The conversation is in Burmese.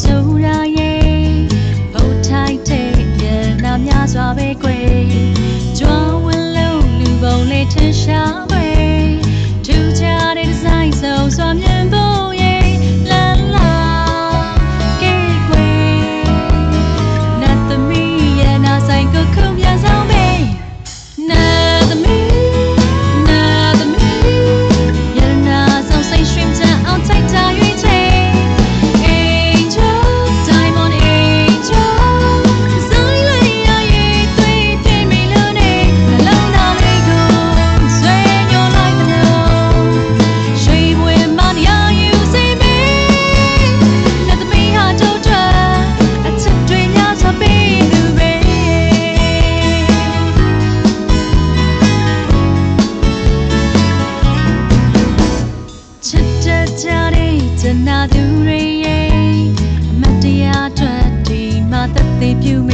ဆိုတာရဲ့ဘုတ်ထိုက်တဲ့မျက်နှာများစွာပဲကွယ်ကြွားဝန်းလုံးလူပုံလေးထင်ရှားပဲထူးခြားတဲ့ဒီဇိုင်းစုံစွာမြင်ဖို့ရဲ့လာလာကဲကွယ်နတ်သမီးရဲ့နာဆိုင်ကိုခုံပြန်ဆောင်ပဲနတ်သမီးနာသူတွေရဲ့အမတ်တရားအတွက်ဒီမှာသက်သေပြု